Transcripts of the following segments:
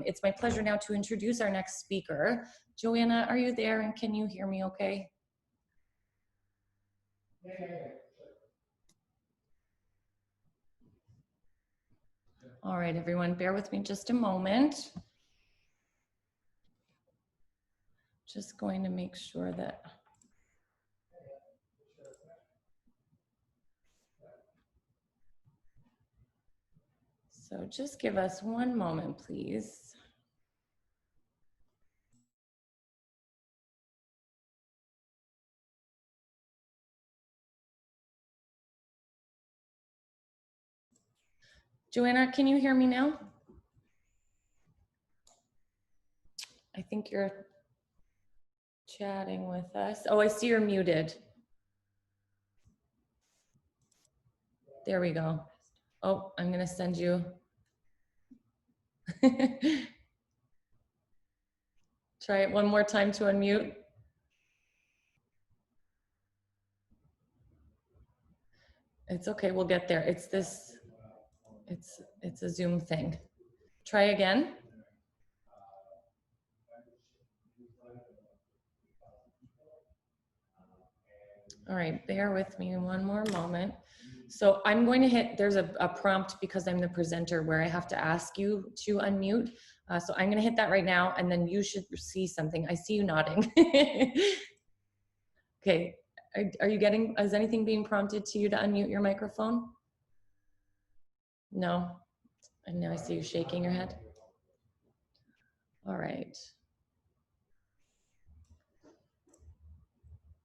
It's my pleasure now to introduce our next speaker. JoAnna, are you there and can you hear me okay? All right, everyone, bear with me just a moment. Just going to make sure that. So just give us one moment, please. JoAnna, can you hear me now? I think you're chatting with us. Oh, I see you're muted. There we go. Oh, I'm gonna send you. Try it one more time to unmute. It's okay, we'll get there. It's this, it's a Zoom thing. Try again. All right, bear with me one more moment. So I'm going to hit, there's a prompt because I'm the presenter where I have to ask you to unmute. So I'm gonna hit that right now and then you should see something. I see you nodding. Okay, are you getting, is anything being prompted to you to unmute your microphone? No, and now I see you shaking your head. All right.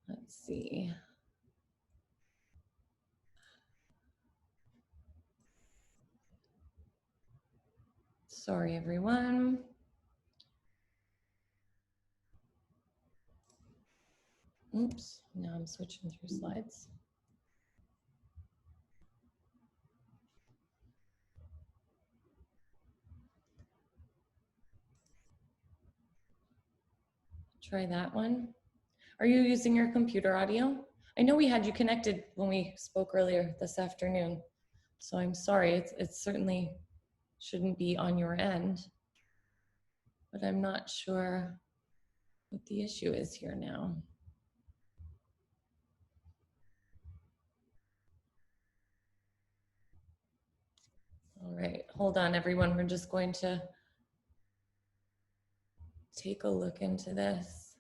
Let's see. Sorry, everyone. Oops, now I'm switching through slides. Try that one. Are you using your computer audio? I know we had you connected when we spoke earlier this afternoon, so I'm sorry, it certainly shouldn't be on your end, but I'm not sure what the issue is here now. All right, hold on everyone, we're just going to take a look into this.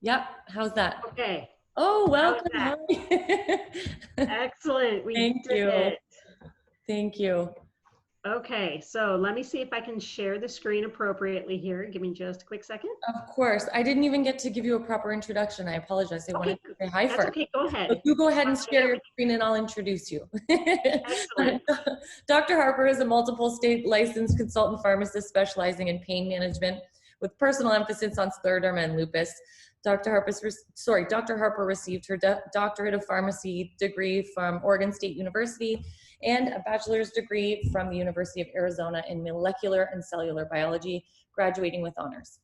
Yep, how's that? Okay. Oh, welcome. Excellent. Thank you. Thank you. Okay, so let me see if I can share the screen appropriately here. Give me just a quick second. Of course. I didn't even get to give you a proper introduction. I apologize. I wanted to say hi first. Okay, go ahead. So you go ahead and share your screen and I'll introduce you. Excellent. Dr. Harper is a multiple state licensed consultant pharmacist specializing in pain management with personal emphasis on scleroderma and lupus. Dr. Harper received her doctorate of pharmacy degree from Oregon State University and a bachelor's degree from the University of Arizona in molecular and cellular biology, graduating with honors.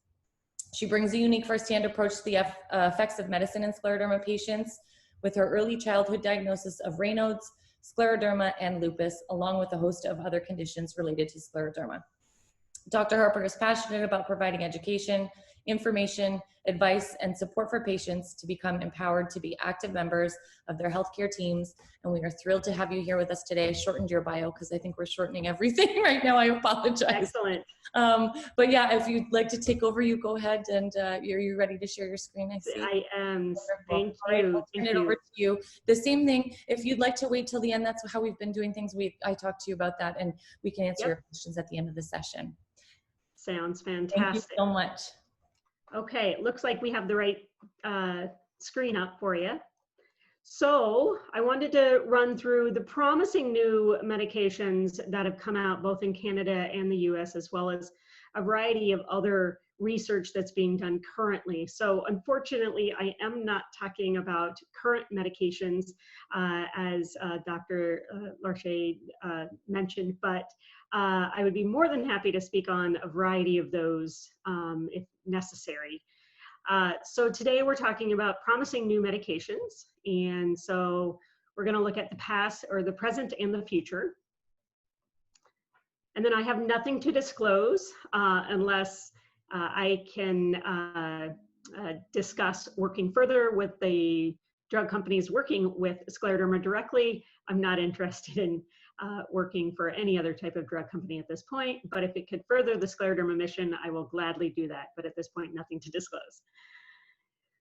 She brings a unique firsthand approach to the effects of medicine in scleroderma patients with her early childhood diagnosis of Raynaud's, scleroderma, and lupus, along with a host of other conditions related to scleroderma. Dr. Harper is passionate about providing education, information, advice, and support for patients to become empowered to be active members of their healthcare teams. And we are thrilled to have you here with us today. I shortened your bio because I think we're shortening everything right now. I apologize. Excellent. But yeah, if you'd like to take over, you go ahead and you're ready to share your screen, I see. I am. Thank you. Right, I'll turn it over to you. The same thing, if you'd like to wait till the end, that's how we've been doing things. I talked to you about that and we can answer your questions at the end of the session. Sounds fantastic. Thank you so much. Okay, it looks like we have the right screen up for you. So I wanted to run through the promising new medications that have come out both in Canada and the US, as well as a variety of other research that's being done currently. So unfortunately, I am not talking about current medications, as Dr. Larche mentioned, but I would be more than happy to speak on a variety of those if necessary. So today we're talking about promising new medications. And so we're going to look at the past, or the present and the future. And then I have nothing to disclose unless I can discuss working further with the drug companies working with Scleroderma directly. I'm not interested in working for any other type of drug company at this point, but if it could further the Scleroderma mission, I will gladly do that. But at this point, nothing to disclose.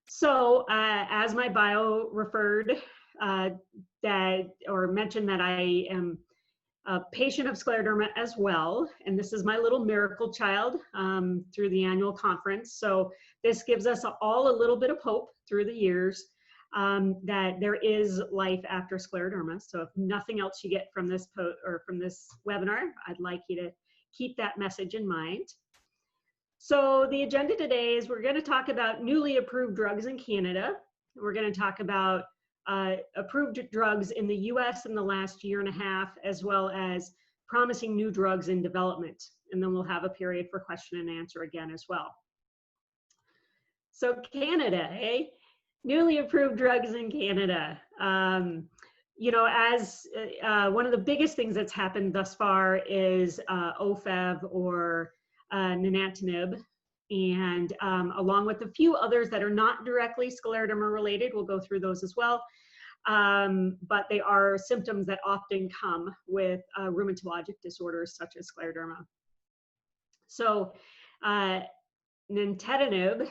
So as my bio referred, mentioned that I am a patient of Scleroderma as well, and this is my little miracle child through the annual conference. So this gives us all a little bit of hope through the years that there is life after Scleroderma. So if nothing else you get from this from this webinar, I'd like you to keep that message in mind. So the agenda today is we're going to talk about newly approved drugs in Canada. We're going to talk about approved drugs in the US in the last year and a half, as well as promising new drugs in development. And then we'll have a period for question and answer again as well. So Canada, newly approved drugs in Canada. You know, as one of the biggest things that's happened thus far is OFEV, or ninantinib, and along with a few others that are not directly Scleroderma related. We'll go through those as well. But they are symptoms that often come with rheumatologic disorders such as Scleroderma. So nintedanib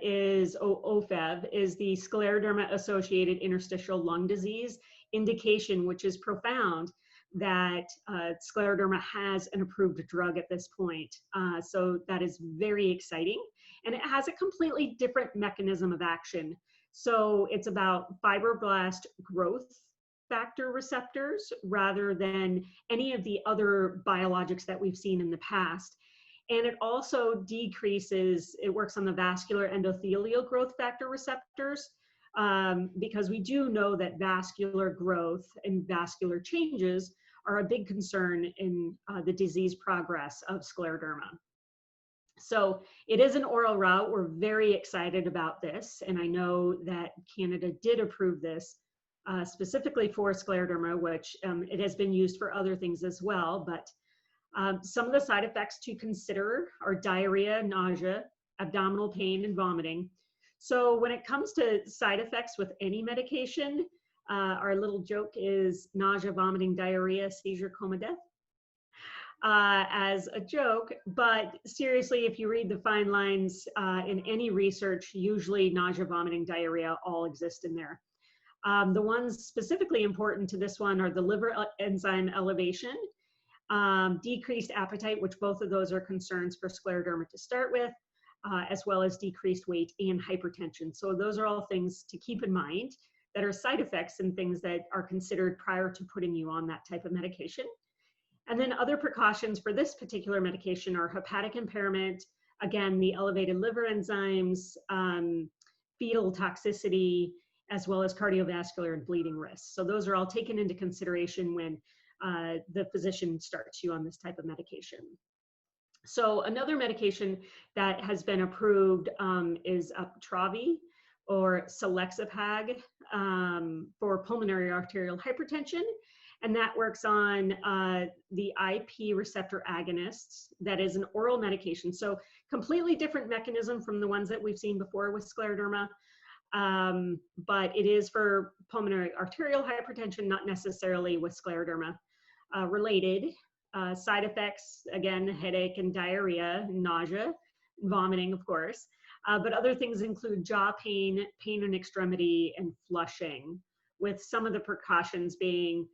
is OFEV, is the Scleroderma associated interstitial lung disease indication, which is profound that Scleroderma has an approved drug at this point. So that is very exciting. And it has a completely different mechanism of action. So it's about fibroblast growth factor receptors rather than any of the other biologics that we've seen in the past. And it also decreases, it works on the vascular endothelial growth factor receptors, because we do know that vascular growth and vascular changes are a big concern in the disease progress of Scleroderma. So it is an oral route. We're very excited about this. And I know that Canada did approve this specifically for Scleroderma, which it has been used for other things as well. But some of the side effects to consider are diarrhea, nausea, abdominal pain, and vomiting. So when it comes to side effects with any medication, our little joke is nausea, vomiting, diarrhea, seizure, coma, death, as a joke. But seriously, if you read the fine lines in any research, usually nausea, vomiting, diarrhea all exist in there. The ones specifically important to this one are the liver enzyme elevation, decreased appetite, which both of those are concerns for Scleroderma to start with, as well as decreased weight and hypertension. So those are all things to keep in mind that are side effects and things that are considered prior to putting you on that type of medication. And then other precautions for this particular medication are hepatic impairment, again, the elevated liver enzymes, fetal toxicity, as well as cardiovascular and bleeding risks. So those are all taken into consideration when the physician starts you on this type of medication. So another medication that has been approved is Uptravi, or Selexipag, for pulmonary arterial hypertension. And that works on the IP receptor agonists. That is an oral medication. So completely different mechanism from the ones that we've seen before with Scleroderma. But it is for pulmonary arterial hypertension, not necessarily with Scleroderma related. Side effects, again, headache and diarrhea, nausea, vomiting, of course. But other things include jaw pain, pain in extremity, and flushing, with some of the precautions being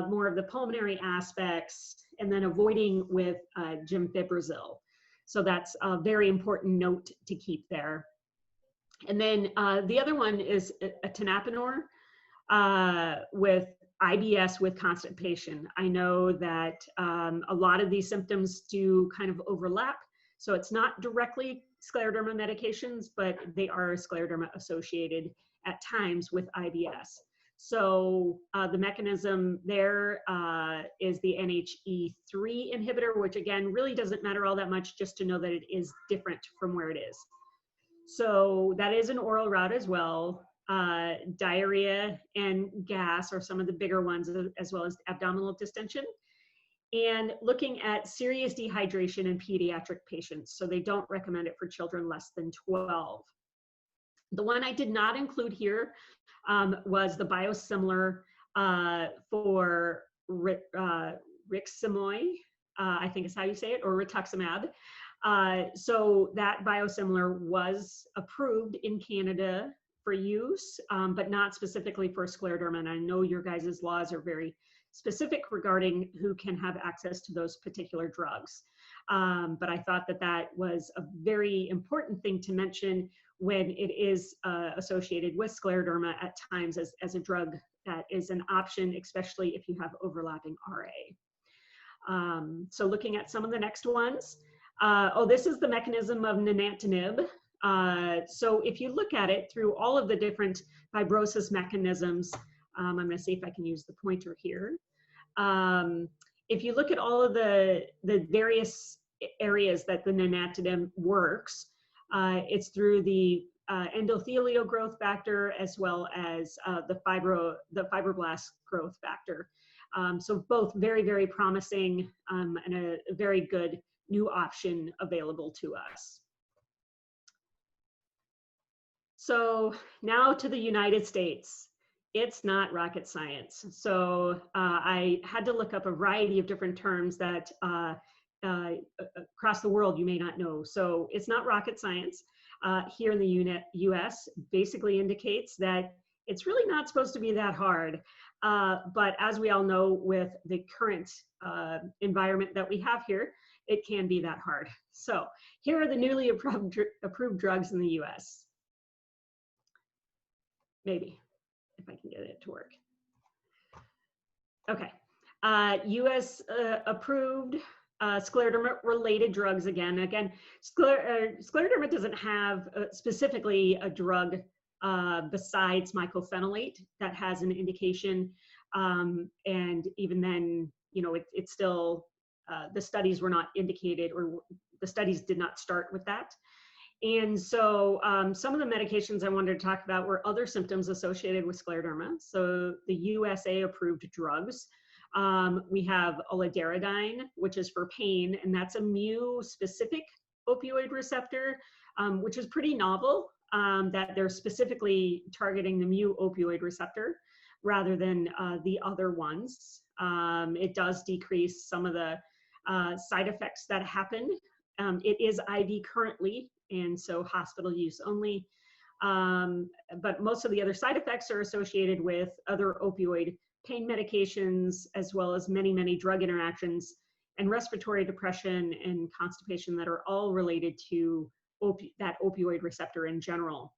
more of the pulmonary aspects, and then avoiding with gemfibrozil. So that's a very important note to keep there. And then the other one is a tenapanor with IBS with constipation. I know that a lot of these symptoms do kind of overlap. So it's not directly scleroderma medications, but they are scleroderma associated at times with IBS. So the mechanism there is the NHE3 inhibitor, which again, really doesn't matter all that much, just to know that it is different from where it is. So that is an oral route as well. Diarrhea and gas are some of the bigger ones, as well as abdominal distension. And looking at serious dehydration in pediatric patients. So they don't recommend it for children less than 12. The one I did not include here was the biosimilar for Rixamoy, I think is how you say it, or rituximab. So that biosimilar was approved in Canada for use, but not specifically for scleroderma. And I know your guys' laws are very specific regarding who can have access to those particular drugs. But I thought that that was a very important thing to mention when it is associated with scleroderma at times as a drug that is an option, especially if you have overlapping RA. So looking at some of the next ones. This is the mechanism of nanantinib. So if you look at it through all of the different fibrosis mechanisms, I'm going to see if I can use the pointer here. If you look at all of the various areas that the nanantinib works, it's through the endothelial growth factor as well as the fibroblast growth factor. So both very, very promising and a very good new option available to us. So now to the United States. It's not rocket science. So I had to look up a variety of different terms that across the world you may not know. So it's not rocket science. Here in the US basically indicates that it's really not supposed to be that hard. But as we all know, with the current environment that we have here, it can be that hard. So here are the newly approved drugs in the US. Maybe, if I can get it to work. Okay, US approved scleroderma related drugs again. Again, scleroderma doesn't have specifically a drug besides mycophenolate that has an indication. And even then, you know, it's still, the studies were not indicated, or the studies did not start with that. And so some of the medications I wanted to talk about were other symptoms associated with scleroderma. So the USA approved drugs. We have olidaridine, which is for pain, and that's a mu-specific opioid receptor, which is pretty novel, that they're specifically targeting the mu-opioid receptor rather than the other ones. It does decrease some of the side effects that happen. It is IV currently, and so hospital use only. But most of the other side effects are associated with other opioid pain medications, as well as many, many drug interactions and respiratory depression and constipation that are all related to that opioid receptor in general.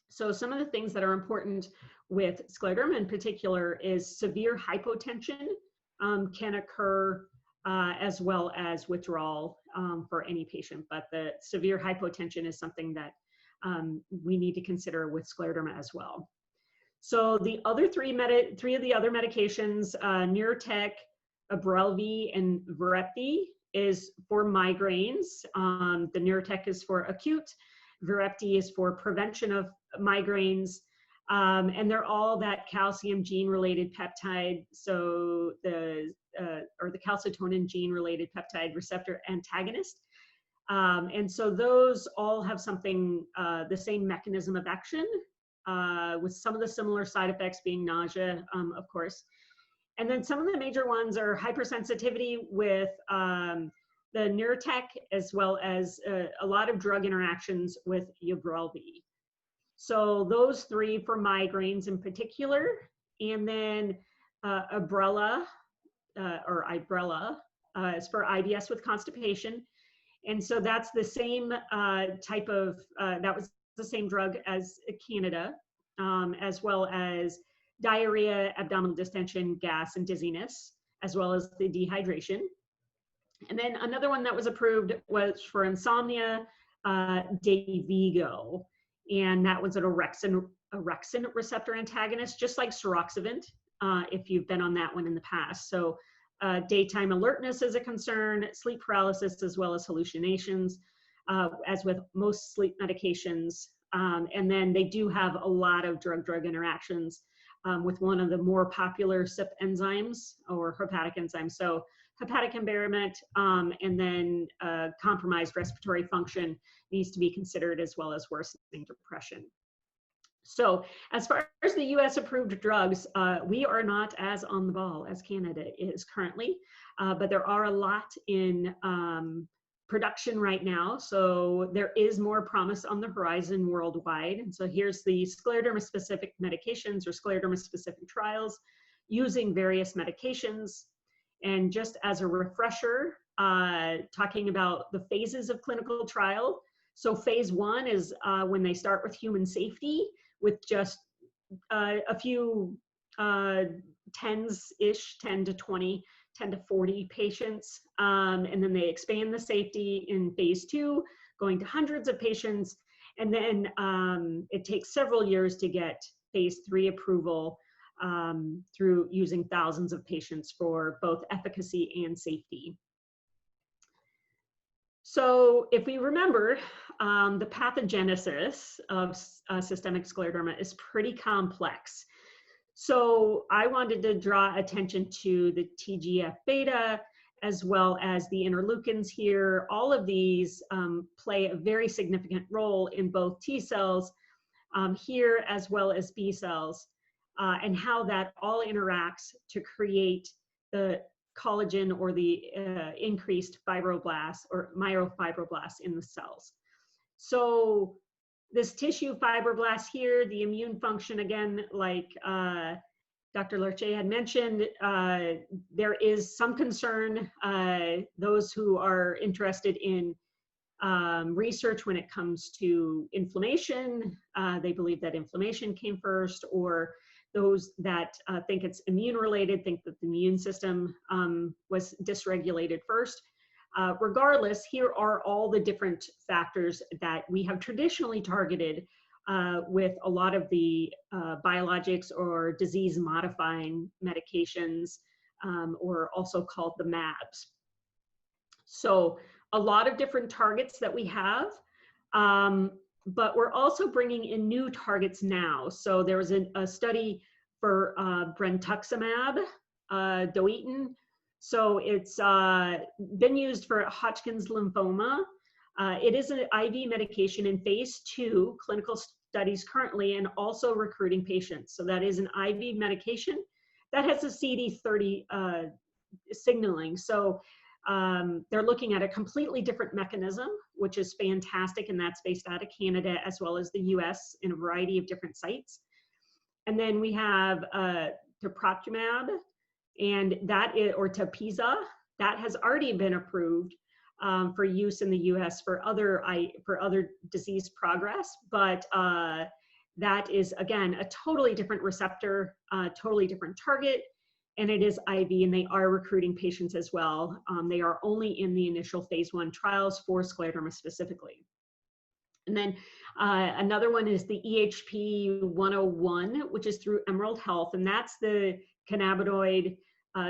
So some of the things that are important with scleroderma in particular is severe hypotension can occur as well as withdrawal for any patient. But the severe hypotension is something that we need to consider with scleroderma as well. So the other three of the other medications, Nurtec, Ubrelvy, and Vyepti, is for migraines. The Nurtec is for acute, Vyepti is for prevention of migraines, and they're all that calcium gene-related peptide. So the calcitonin gene-related peptide receptor antagonist. And so those all have something, the same mechanism of action, with some of the similar side effects being nausea, of course. And then some of the major ones are hypersensitivity with the Nurtec, as well as a lot of drug interactions with Ubrelvy. So those three for migraines in particular, and then Ibrella is for IBS with constipation. And so that's the same type of, that was the same drug as Canada, as well as diarrhea, abdominal distension, gas, and dizziness, as well as the dehydration. And then another one that was approved was for insomnia, Dayvigo, and that was an orexin receptor antagonist, just like Siroxavant, if you've been on that one in the past. So daytime alertness is a concern, sleep paralysis, as well as hallucinations, as with most sleep medications. And then they do have a lot of drug-drug interactions with one of the more popular CYP enzymes or hepatic enzymes. So hepatic impairment and then compromised respiratory function needs to be considered, as well as worsening depression. So as far as the US approved drugs, we are not as on the ball as Canada is currently, but there are a lot in production right now. So there is more promise on the horizon worldwide. And so here's the scleroderma specific medications or scleroderma specific trials using various medications. And just as a refresher, talking about the phases of clinical trial. So phase 1 is when they start with human safety with just a few tens-ish, 10 to 20, 10 to 40 patients. And then they expand the safety in phase 2, going to hundreds of patients. And then it takes several years to get phase 3 approval through using thousands of patients for both efficacy and safety. So if we remember, the pathogenesis of systemic scleroderma is pretty complex. So I wanted to draw attention to the TGF-beta, as well as the interleukins here. All of these play a very significant role in both T cells here, as well as B cells, and how that all interacts to create the collagen or the increased fibroblasts or myofibroblasts in the cells. So this tissue fibroblasts here, the immune function, again, like Dr. Lerche had mentioned, there is some concern, those who are interested in research when it comes to inflammation, they believe that inflammation came first, or those that think it's immune related think that the immune system was dysregulated first. Regardless, here are all the different factors that we have traditionally targeted with a lot of the biologics or disease modifying medications, or also called the MABs. So a lot of different targets that we have, but we're also bringing in new targets now. So there was a study for brentuximab, doetin. So it's been used for Hodgkin's lymphoma. It is an IV medication in phase 2 clinical studies currently, and also recruiting patients. So that is an IV medication that has a CD30 signaling. So they're looking at a completely different mechanism, which is fantastic, and that's based out of Canada as well as the US in a variety of different sites. And then we have teprotumumab, and that is, or Tepeza, that has already been approved for use in the US for other disease progress, but that is, again, a totally different receptor, totally different target, and it is IV, and they are recruiting patients as well. They are only in the initial phase 1 trials for scleroderma specifically. And then another one is the EHP 101, which is through Emerald Health, and that's the cannabinoid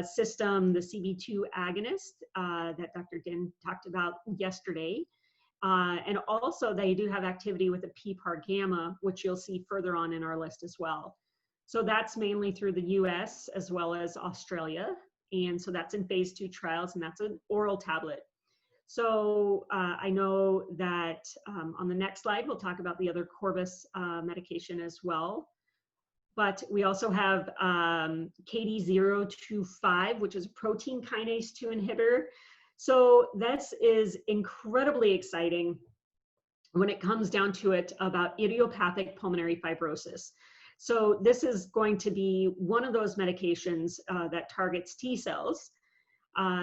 system, the CB2 agonist that Dr. Din talked about yesterday. And also they do have activity with the PPAR gamma, which you'll see further on in our list as well. So that's mainly through the US as well as Australia. And so that's in phase 2 trials, and that's an oral tablet. So I know that on the next slide, we'll talk about the other Corvus medication as well. But we also have KD025, which is a protein kinase 2 inhibitor. So this is incredibly exciting when it comes down to it about idiopathic pulmonary fibrosis. So this is going to be one of those medications that targets T cells.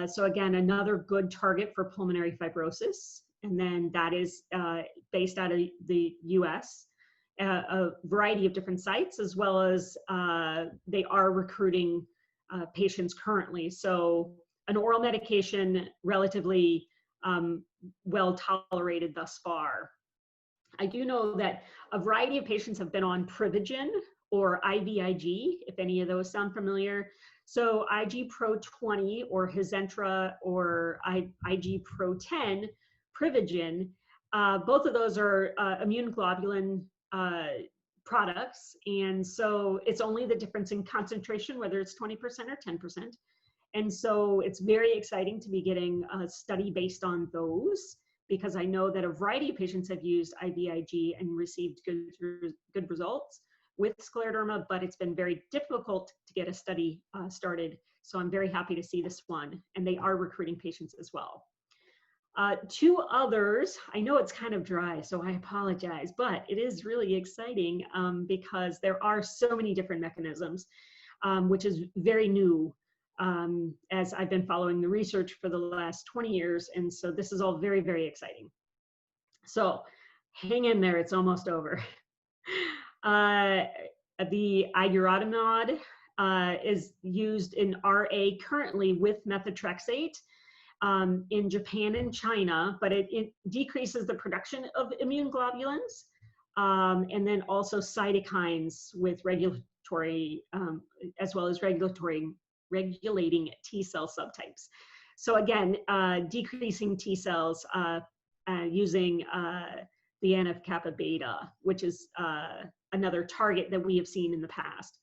So again, another good target for pulmonary fibrosis. And then that is based out of the US, a variety of different sites, as well as they are recruiting patients currently. So an oral medication relatively well tolerated thus far. I do know that a variety of patients have been on Privigen or IVIG, if any of those sound familiar. So IG Pro 20 or Hizentra or IG Pro 10, Privigen, both of those are immune globulin products. And so it's only the difference in concentration, whether it's 20% or 10%. And so it's very exciting to be getting a study based on those, because I know that a variety of patients have used IVIG and received good results with scleroderma, but it's been very difficult to get a study started. So I'm very happy to see this one, and they are recruiting patients as well. Two others, I know it's kind of dry, so I apologize, but it is really exciting because there are so many different mechanisms, which is very new. As I've been following the research for the last 20 years. And so this is all very, very exciting. So hang in there, it's almost over. The igurodamod is used in RA currently with methotrexate in Japan and China, but it decreases the production of immune globulins and then also cytokines with regulatory, as well as regulating T cell subtypes. So again, decreasing T cells using the NF-kappa beta, which is another target that we have seen in the past.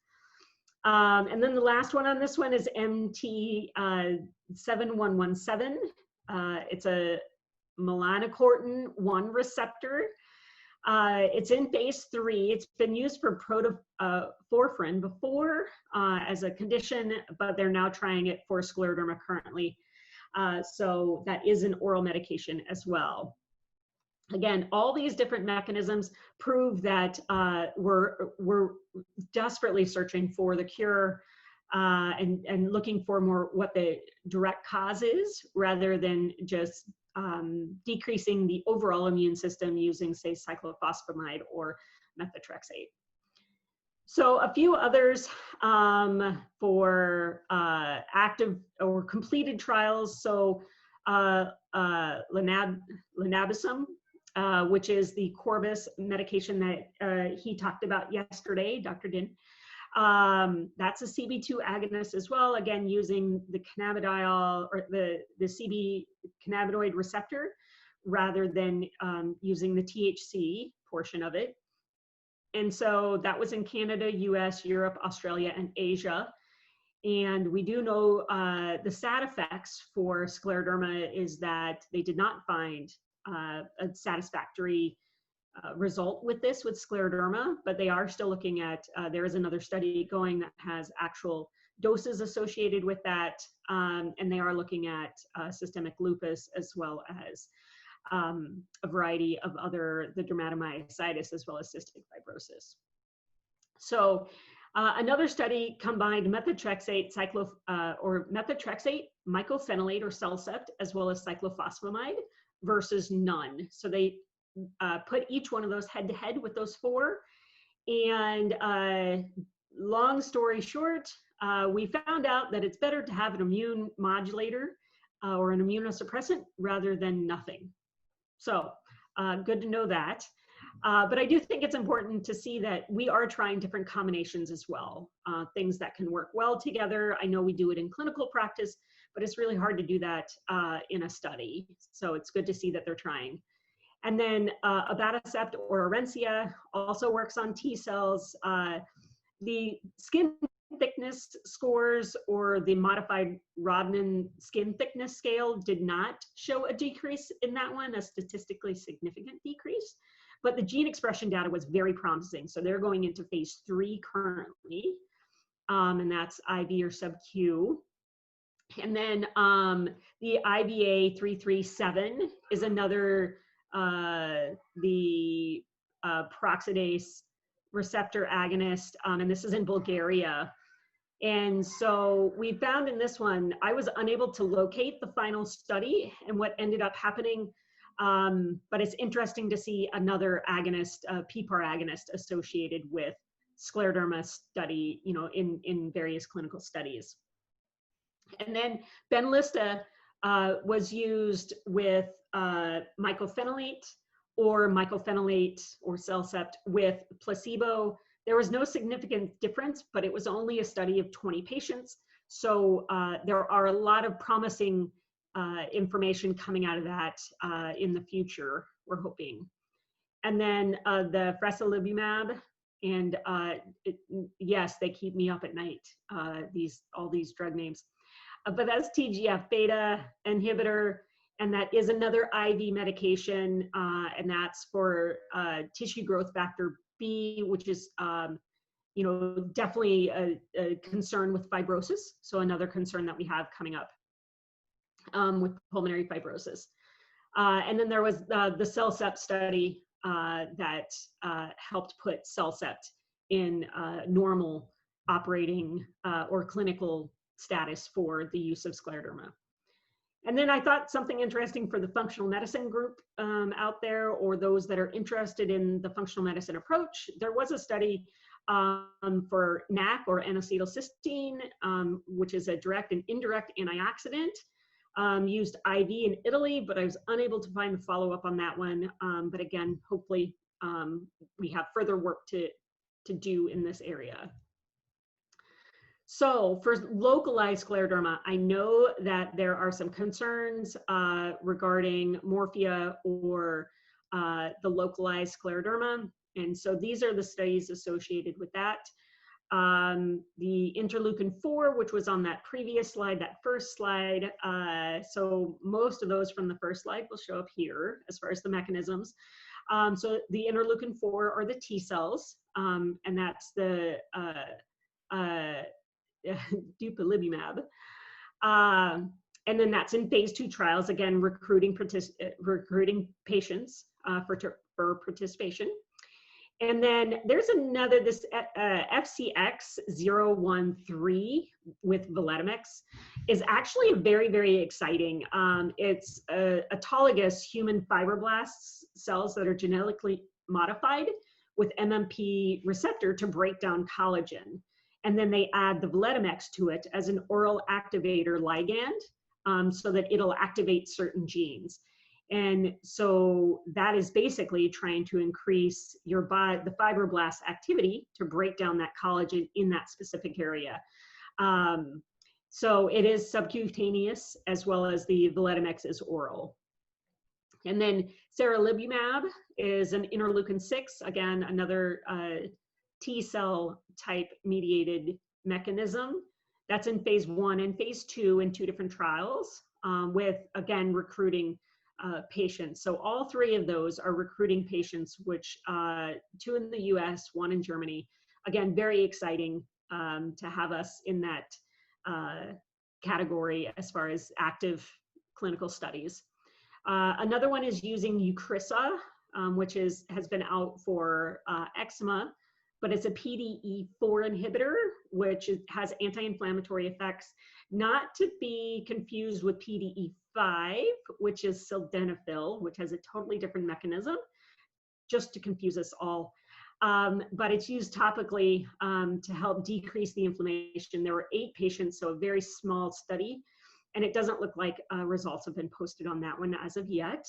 And then the last one on this one is MT7117. It's a melanocortin-1 receptor. It's in phase 3. It's been used for protoporphyrin before as a condition, but they're now trying it for scleroderma currently. So that is an oral medication as well. Again, all these different mechanisms prove that we're desperately searching for the cure and looking for more what the direct cause is, rather than just decreasing the overall immune system using, say, cyclophosphamide or methotrexate. So a few others for active or completed trials. So linabisum, which is the Corbus medication that he talked about yesterday, Dr. Din. That's a CB2 agonist as well, again, using the cannabidiol or the CB cannabinoid receptor rather than using the THC portion of it. And so that was in Canada, US, Europe, Australia, and Asia. And we do know the side effects for scleroderma is that they did not find a satisfactory result with this with scleroderma, but they are still looking at, there is another study going that has actual doses associated with that, and they are looking at systemic lupus as well as a variety of the dermatomyositis as well as cystic fibrosis. So another study combined methotrexate, methotrexate, mycophenolate or Cellcept, as well as cyclophosphamide versus none. So they put each one of those head to head with those four. And long story short, we found out that it's better to have an immune modulator or an immunosuppressant rather than nothing. So good to know that. But I do think it's important to see that we are trying different combinations as well, things that can work well together. I know we do it in clinical practice, but it's really hard to do that in a study. So it's good to see that they're trying. And then abatacept or Orencia also works on T cells. The skin thickness scores or the modified Rodnan skin thickness scale did not show a decrease in that one, a statistically significant decrease. But the gene expression data was very promising. So they're going into phase 3 currently, and that's IV or sub-Q. And then the IVA 337 is another, the peroxidase receptor agonist, and this is in Bulgaria. And so we found in this one, I was unable to locate the final study and what ended up happening, but it's interesting to see another agonist, PPAR agonist associated with scleroderma study, you know, in various clinical studies. And then Benlysta was used with mycophenolate or Cellcept with placebo. There was no significant difference, but it was only a study of 20 patients. So there are a lot of promising information coming out of that in the future, we're hoping. And then the fresilibumab, and yes, they keep me up at night, all these drug names. But that's TGF-beta inhibitor, and that is another IV medication, and that's for tissue growth factor B, which is definitely a concern with fibrosis. So another concern that we have coming up with pulmonary fibrosis. And then there was the Cellcept study that helped put Cellcept in normal operating or clinical status for the use of scleroderma. And then I thought something interesting for the functional medicine group out there, or those that are interested in the functional medicine approach. There was a study for NAC, or N-acetylcysteine, which is a direct and indirect antioxidant, used IV in Italy, but I was unable to find the follow-up on that one. But again, hopefully we have further work to do in this area. So for localized scleroderma, I know that there are some concerns regarding morphia or the localized scleroderma. And so these are the studies associated with that. The interleukin-4, which was on that previous slide, that first slide. So most of those from the first slide will show up here as far as the mechanisms. So the interleukin-4 are the T cells, and that's the dupilumab. And then that's in phase 2 trials, again, recruiting patients for participation. And then there's another, this FCX013 with Voletimex is actually very, very exciting. It's autologous human fibroblasts cells that are genetically modified with MMP receptor to break down collagen. And then they add the Voletimex to it as an oral activator ligand so that it'll activate certain genes. And so that is basically trying to increase the fibroblast activity to break down that collagen in that specific area. So it is subcutaneous, as well as the Voletimex is oral. And then serelibumab is an interleukin-6, again, another T cell type mediated mechanism. That's in phase 1 and phase 2 in 2 different trials with, again, recruiting patients. So all 3 of those are recruiting patients, which 2 in the US, 1 in Germany. Again, very exciting to have us in that category as far as active clinical studies. Another one is using Eucrisa, which has been out for eczema, but it's a PDE4 inhibitor, which has anti-inflammatory effects, not to be confused with PDE5, which is sildenafil, which has a totally different mechanism, just to confuse us all. But it's used topically to help decrease the inflammation. There were 8 patients, so a very small study, and it doesn't look like results have been posted on that one as of yet.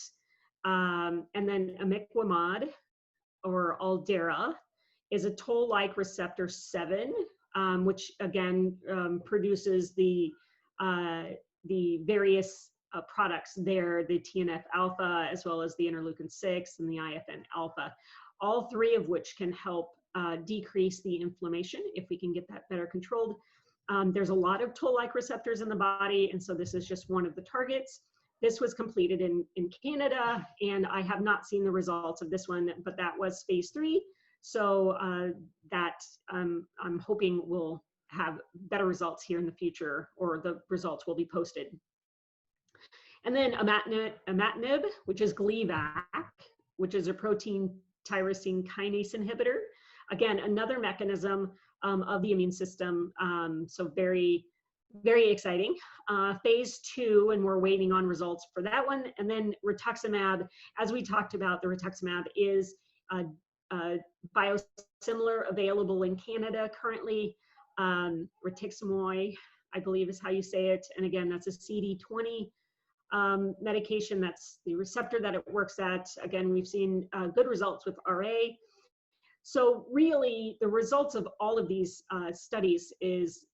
And then imiquimod, or Aldera, is a toll-like receptor 7, which again produces the various products there, the TNF alpha, as well as the interleukin-6 and the IFN alpha, all 3 of which can help decrease the inflammation if we can get that better controlled. There's a lot of toll-like receptors in the body, and so this is just one of the targets. This was completed in Canada, and I have not seen the results of this one, but that was phase 3. So that I'm hoping we'll have better results here in the future, or the results will be posted. And then imatinib, which is Gleevec, which is a protein tyrosine kinase inhibitor. Again, another mechanism of the immune system. So very, very exciting. Phase 2, and we're waiting on results for that one. And then rituximab, as we talked about, the rituximab is biosimilar available in Canada currently, rituximab, I believe is how you say it. And again, that's a CD20 medication. That's the receptor that it works at. Again, we've seen good results with RA. So really, the results of all of these studies is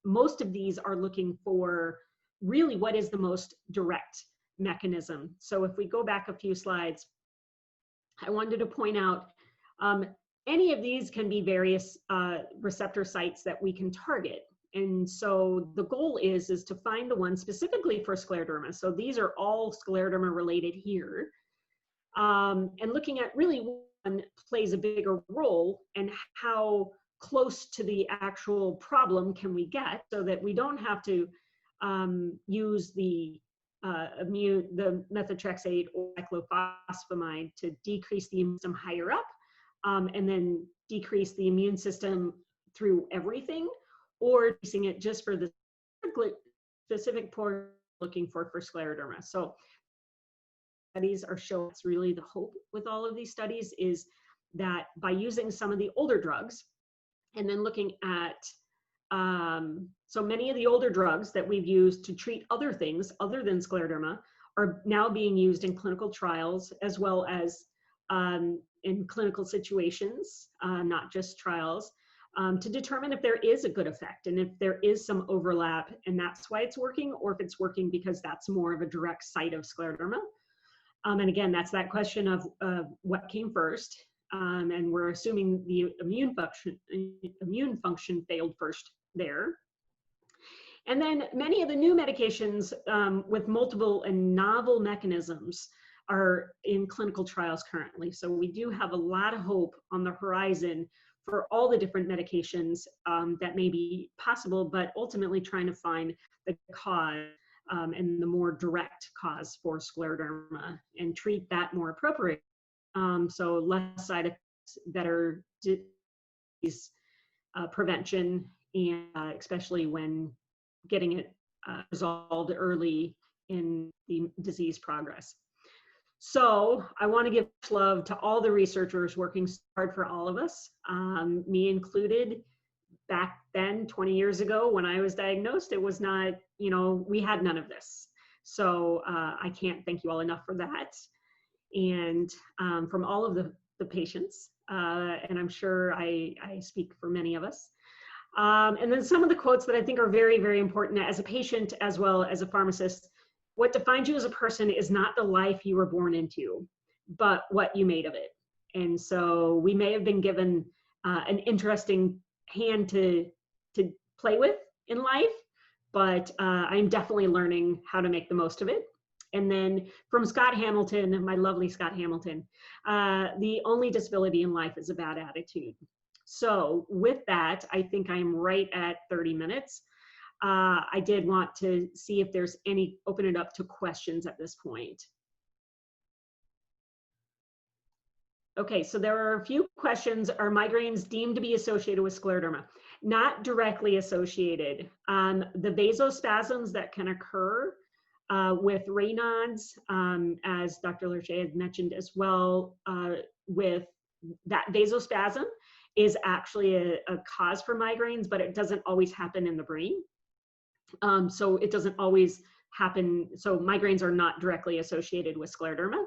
most of these are looking for really what is the most direct mechanism. So if we go back a few slides, I wanted to point out any of these can be various receptor sites that we can target. And so the goal is to find the one specifically for scleroderma. So these are all scleroderma related here. And looking at really one plays a bigger role and how close to the actual problem can we get so that we don't have to use the methotrexate or cyclophosphamide to decrease the immune system higher up and then decrease the immune system through everything, or decreasing it just for the specific portion looking for scleroderma. So studies are showing it's really the hope with all of these studies is that by using some of the older drugs and then looking at so many of the older drugs that we've used to treat other things other than scleroderma are now being used in clinical trials as well as in clinical situations, not just trials, to determine if there is a good effect and if there is some overlap and that's why it's working, or if it's working because that's more of a direct site of scleroderma. And again, that's that question of what came first. And we're assuming the immune function failed first there. And then many of the new medications with multiple and novel mechanisms are in clinical trials currently. So we do have a lot of hope on the horizon for all the different medications that may be possible, but ultimately trying to find the cause and the more direct cause for scleroderma and treat that more appropriately. So less side effects, better disease prevention, and especially when getting it resolved early in the disease progress. So I want to give love to all the researchers working hard for all of us, me included. Back then, 20 years ago, when I was diagnosed, it was not, we had none of this. So I can't thank you all enough for that. And from all of the patients, and I'm sure I speak for many of us. And then some of the quotes that I think are very, very important as a patient as well as a pharmacist. What defines you as a person is not the life you were born into, but what you made of it. And so we may have been given an interesting hand to play with in life, but I'm definitely learning how to make the most of it. And then from Scott Hamilton, my lovely Scott Hamilton, the only disability in life is a bad attitude. So with that, I think I'm right at 30 minutes. I did want to see if there's any, open it up to questions at this point. Okay, so there are a few questions. Are migraines deemed to be associated with scleroderma? Not directly associated. The vasospasms that can occur with Raynaud's, as Dr. Lerche had mentioned as well, with that vasospasm is actually a cause for migraines, but it doesn't always happen in the brain. So it doesn't always happen. So migraines are not directly associated with scleroderma.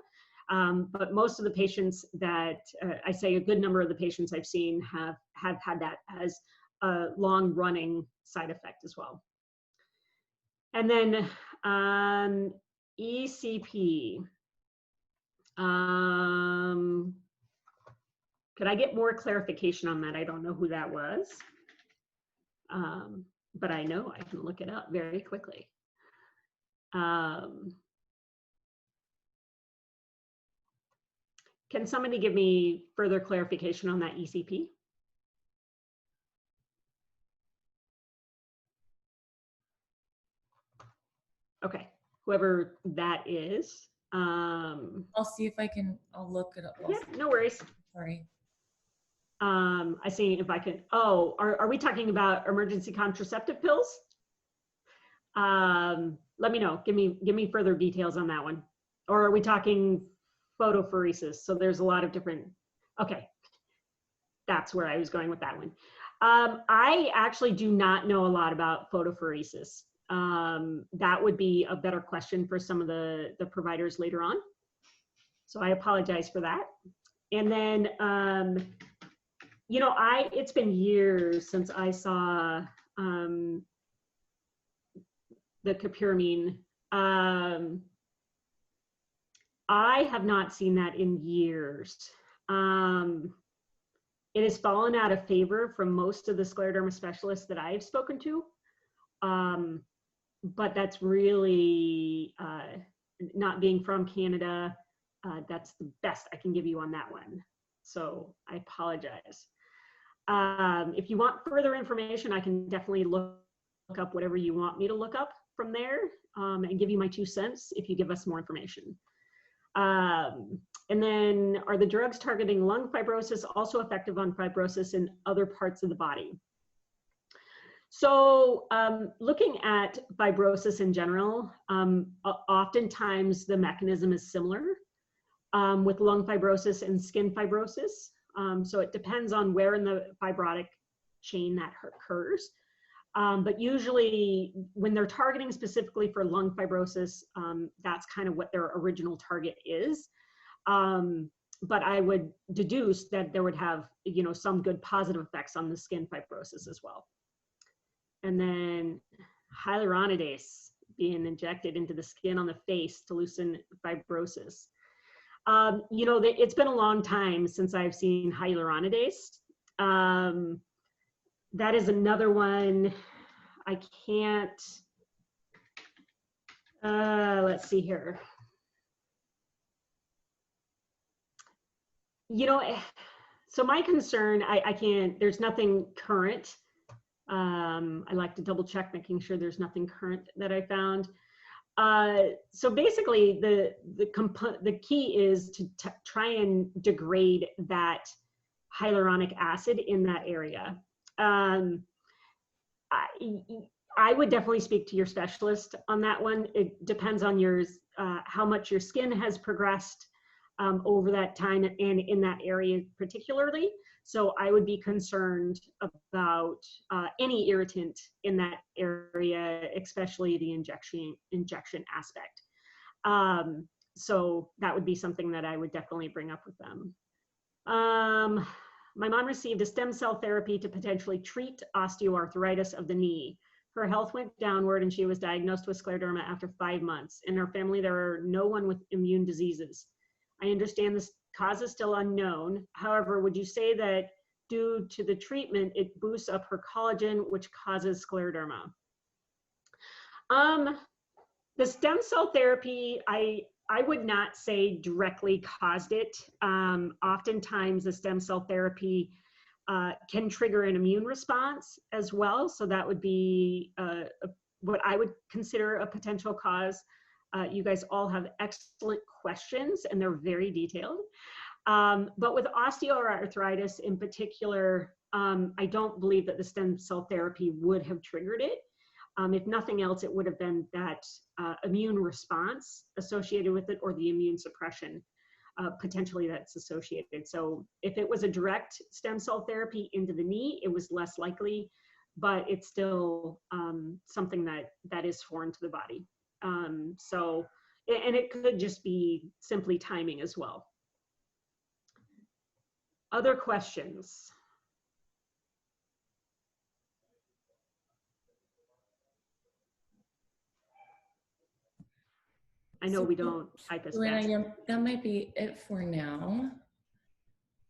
But most of the patients that, I say a good number of the patients I've seen have had that as a long running side effect as well. And then ECP. Could I get more clarification on that? I don't know who that was. But I know I can look it up very quickly. Can somebody give me further clarification on that ECP? Okay, whoever that is. I'll see if I can, I'll look it up. Yeah, no worries. Sorry. I see if I can, oh, are we talking about emergency contraceptive pills? Let me know, give me further details on that one. Or are we talking photophoresis? So there's a lot of different, okay. That's where I was going with that one. I actually do not know a lot about photophoresis. That would be a better question for some of the providers later on. So I apologize for that. And then, you know, it's been years since I saw the capyramine. I have not seen that in years. It has fallen out of favor from most of the scleroderma specialists that I've spoken to. But that's really, not being from Canada, that's the best I can give you on that one. So I apologize. If you want further information, I can definitely look up whatever you want me to look up from there, and give you my 2 cents if you give us more information. And then, are the drugs targeting lung fibrosis also effective on fibrosis in other parts of the body? So looking at fibrosis in general, oftentimes the mechanism is similar with lung fibrosis and skin fibrosis. So it depends on where in the fibrotic chain that occurs. But usually when they're targeting specifically for lung fibrosis, that's kind of what their original target is. But I would deduce that there would have, you know, some good positive effects on the skin fibrosis as well. And then hyaluronidase being injected into the skin on the face to loosen fibrosis. You know, it's been a long time since I've seen hyaluronidase. That is another one I can't, let's see here. You know, so my concern, I can't, there's nothing current. I like to double check, making sure there's nothing current that I found. So basically the key is to try and degrade that hyaluronic acid in that area. I would definitely speak to your specialist on that one. It depends on yours, how much your skin has progressed over that time and in that area particularly. So I would be concerned about any irritant in that area, especially the injection aspect. So that would be something that I would definitely bring up with them. My mom received a stem cell therapy to potentially treat osteoarthritis of the knee. Her health went downward and she was diagnosed with scleroderma after 5 months. In her family, there are no one with immune diseases. I understand this cause is still unknown. However, would you say that due to the treatment, it boosts up her collagen, which causes scleroderma? The stem cell therapy, I would not say directly caused it. Oftentimes the stem cell therapy can trigger an immune response as well. So that would be what I would consider a potential cause. You guys all have excellent questions and they're very detailed. But with osteoarthritis in particular, I don't believe that the stem cell therapy would have triggered it. If nothing else, it would have been that immune response associated with it or the immune suppression potentially that's associated. So if it was a direct stem cell therapy into the knee, it was less likely, but it's still something that is foreign to the body. So, and it could just be simply timing as well. Other questions? I know we don't type as fast. Yeah, that might be it for now,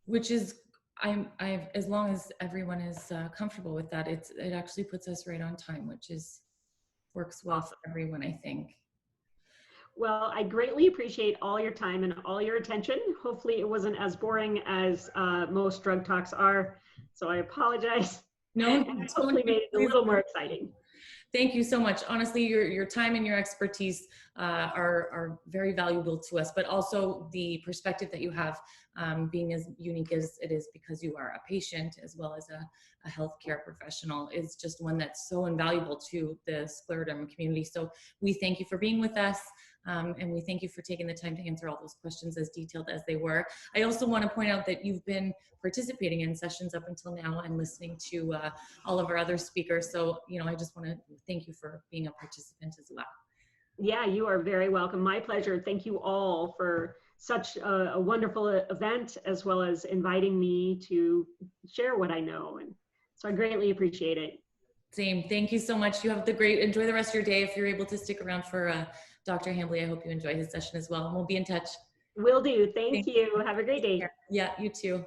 which is, as long as everyone is comfortable with that, it actually puts us right on time, which works well for everyone, I think. Well, I greatly appreciate all your time and all your attention. Hopefully it wasn't as boring as most drug talks are, so I apologize. No, and hopefully made it a little more exciting. Thank you so much. Honestly, your time and your expertise are very valuable to us, but also the perspective that you have, being as unique as it is because you are a patient as well as a healthcare professional, is just one that's so invaluable to the scleroderma community. So we thank you for being with us. And we thank you for taking the time to answer all those questions as detailed as they were. I also want to point out that you've been participating in sessions up until now and listening to all of our other speakers. So, I just want to thank you for being a participant as well. Yeah, you are very welcome. My pleasure. Thank you all for such a wonderful event, as well as inviting me to share what I know. And so I greatly appreciate it. Same. Thank you so much. You have enjoy the rest of your day. If you're able to stick around for Dr. Hambley, I hope you enjoy his session as well. And we'll be in touch. Will do. Thank you. Have a great day. Yeah, you too.